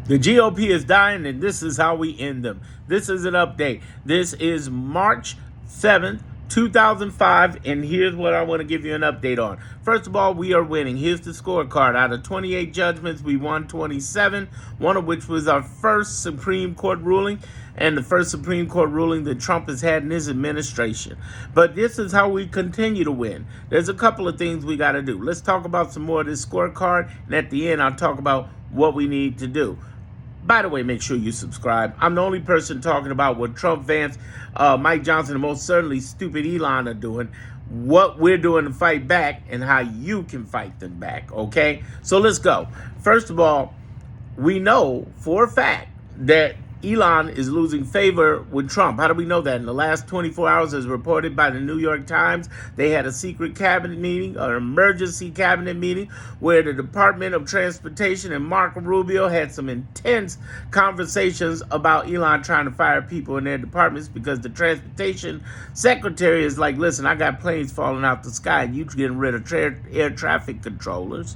The GOP is dying, and this is how we end them. This is an update. This is March 7th, 2005, and here's what I want to give you an update on. First of all, we are winning. Here's the scorecard. Out of 28 judgments, we won 27, one of which was our first Supreme Court ruling, and the first Supreme Court ruling that Trump has had in his administration. But this is how we continue to win. There's a couple of things we got to do. Let's talk about some more of this scorecard, and at the end, I'll talk about what we need to do. By the way, make sure you subscribe. I'm the only person talking about what Trump, Vance, Mike Johnson, and most certainly stupid Elon are doing, what we're doing to fight back, and how you can fight them back, okay? So let's go. First of all, we know for a fact that Elon is losing favor with Trump. How do we know that? In the last 24 hours, as reported by the New York Times, they had a secret cabinet meeting, an emergency cabinet meeting, where the Department of Transportation and Marco Rubio had some intense conversations about Elon trying to fire people in their departments, because the transportation secretary is like, listen, I got planes falling out the sky, and you getting rid of air traffic controllers.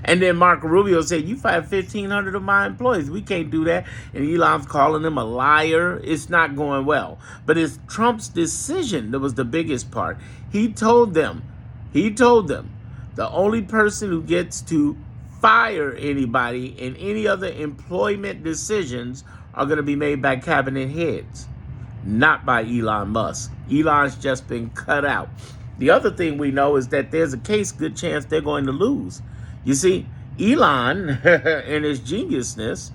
And then Marco Rubio said, you fired 1,500 of my employees. We can't do that. And Elon's calling him a liar. It's not going well. But it's Trump's decision that was the biggest part. He told them, the only person who gets to fire anybody and any other employment decisions are going to be made by cabinet heads, not by Elon Musk. Elon's just been cut out. The other thing we know is that there's a good chance they're going to lose. You see, Elon, in his geniusness,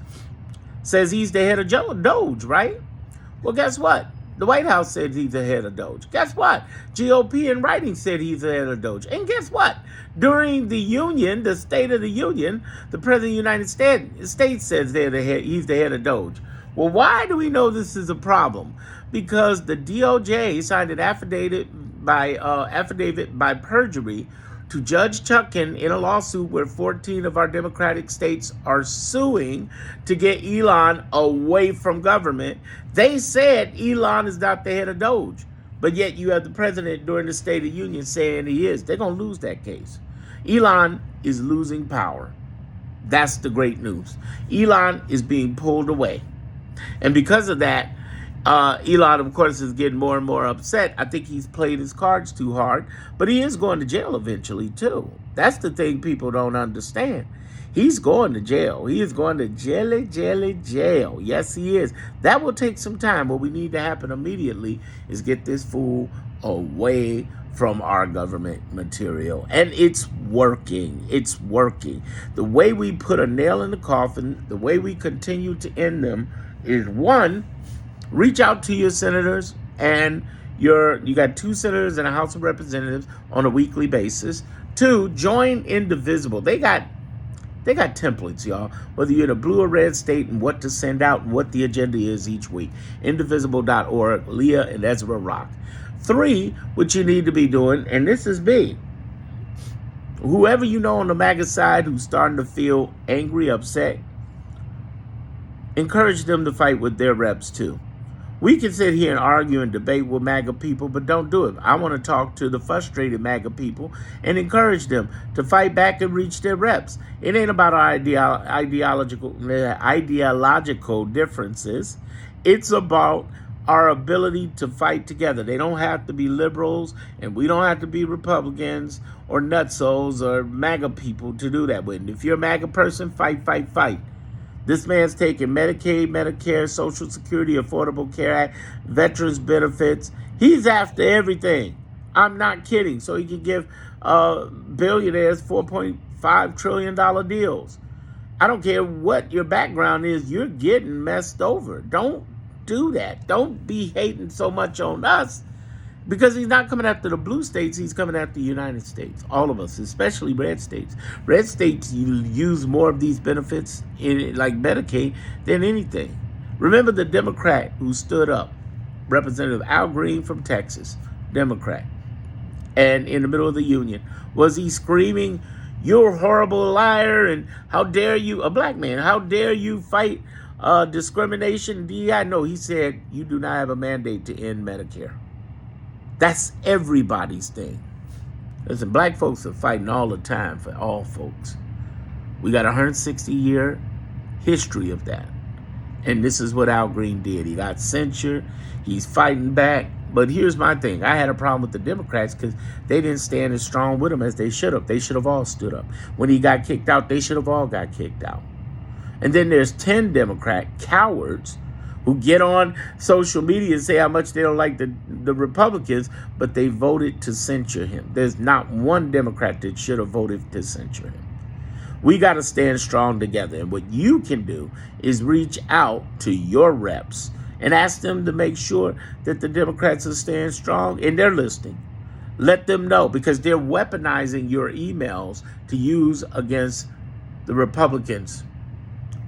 says he's the head of Doge, right? Well, guess what? The White House said he's the head of Doge. Guess what? GOP in writing said he's the head of Doge. And guess what? During the Union, the State of the Union, the President of the United States says he's the head of Doge. Well, why do we know this is a problem? Because the DOJ signed an affidavit by perjury to Judge Chutkan in a lawsuit where 14 of our Democratic states are suing to get Elon away from government. They said Elon is not the head of Doge, but yet you have the president during the State of the Union saying he is. They're going to lose that case. Elon is losing power. That's the great news. Elon is being pulled away. And because of that, Elon, of course, is getting more and more upset. I think he's played his cards too hard, but he is going to jail eventually, too. That's the thing people don't understand. He's going to jail. He is going to jail. Yes, he is. That will take some time. What we need to happen immediately is get this fool away from our government material. And it's working. It's working. The way we put a nail in the coffin, the way we continue to end them is, one, reach out to your senators, and you got 2 senators in the House of Representatives on a weekly basis. 2, join Indivisible. They got templates, y'all, whether you're in a blue or red state, and what to send out and what the agenda is each week. Indivisible.org, Leah and Ezra Rock. 3, what you need to be doing, and this is big. Whoever you know on the MAGA side who's starting to feel angry, upset, encourage them to fight with their reps too. We can sit here and argue and debate with MAGA people, but don't do it. I want to talk to the frustrated MAGA people and encourage them to fight back and reach their reps. It ain't about our ideological differences. It's about our ability to fight together. They don't have to be liberals, and we don't have to be Republicans or nutsos or MAGA people to do that with. And if you're a MAGA person, fight. This man's taking Medicaid, Medicare, Social Security, Affordable Care Act, veterans benefits. He's after everything. I'm not kidding. So he can give billionaires $4.5 trillion deals. I don't care what your background is. You're getting messed over. Don't do that. Don't be hating so much on us, because he's not coming after the blue states. He's coming after the United States. All of us, especially red states. Red states use more of these benefits, like Medicaid, than anything. Remember the Democrat who stood up, Representative Al Green from Texas, Democrat, and in the middle of the Union. Was he screaming, "You're a horrible liar," and "How dare you," a black man, "How dare you fight discrimination, DEI"? No, he said, "You do not have a mandate to end Medicare." That's everybody's thing. Listen, black folks are fighting all the time for all folks. We got a 160-year history of that. And this is what Al Green did. He got censured. He's fighting back. But here's my thing. I had a problem with the Democrats because they didn't stand as strong with him as they should have. They should have all stood up. When he got kicked out, they should have all got kicked out. And then there's 10 Democrat cowards who get on social media and say how much they don't like the Republicans, but they voted to censure him. There's not one Democrat that should have voted to censure him. We got to stand strong together. And what you can do is reach out to your reps and ask them to make sure that the Democrats are staying strong and they're listening. Let them know, because they're weaponizing your emails to use against the Republicans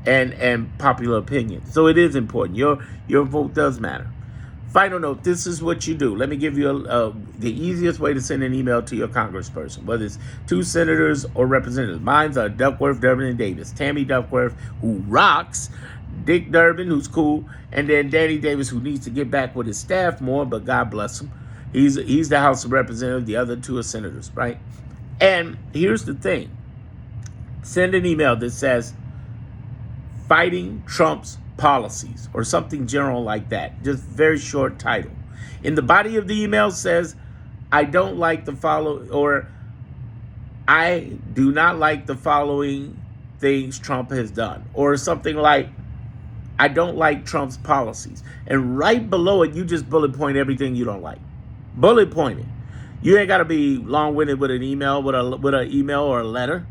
and popular opinion. So it is important. Your vote does matter. Final note, this is what you do. Let me give you the easiest way to send an email to your congressperson, whether it's 2 senators or representatives. Mine's are Duckworth, Durbin, and Davis. Tammy Duckworth, who rocks, Dick Durbin, who's cool, and then Danny Davis, who needs to get back with his staff more, but God bless him. He's the House of Representatives. The other 2 are senators, right? And here's the thing. Send an email that says, "Fighting Trump's Policies," or something general like that. Just very short title. In the body of the email says, "I don't like the follow," or "I do not like the following things Trump has done," or something like, "I don't like Trump's policies." And right below it, you just bullet point everything you don't like. Bullet point it. You ain't got to be long-winded with an email, with an email or a letter,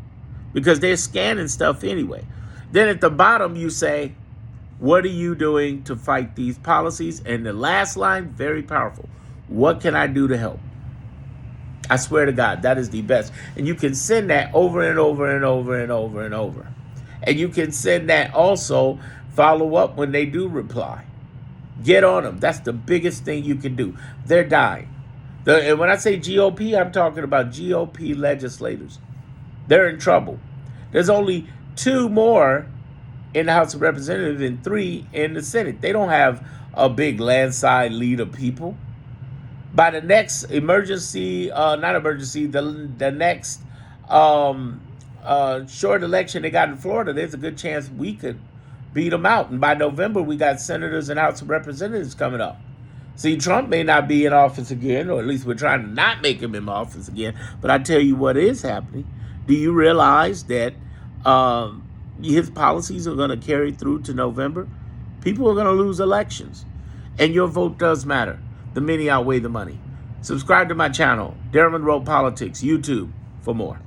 because they're scanning stuff anyway. Then at the bottom, you say, "What are you doing to fight these policies?" And the last line, very powerful. "What can I do to help?" I swear to God, that is the best. And you can send that over and over and over and over and over. And you can send that also, follow up when they do reply. Get on them. That's the biggest thing you can do. They're dying. And when I say GOP, I'm talking about GOP legislators. They're in trouble. There's only 2 more in the House of Representatives and 3 in the Senate. They don't have a big landslide lead of people. By the next the next short election they got in Florida, there's a good chance we could beat them out. And by November, we got senators and House of Representatives coming up. See, Trump may not be in office again, or at least we're trying to not make him in office again. But I tell you what is happening. Do you realize that his policies are going to carry through to November? People are going to lose elections. And your vote does matter. The many outweigh the money. Subscribe to my channel, Darren Monroe Politics, YouTube, for more.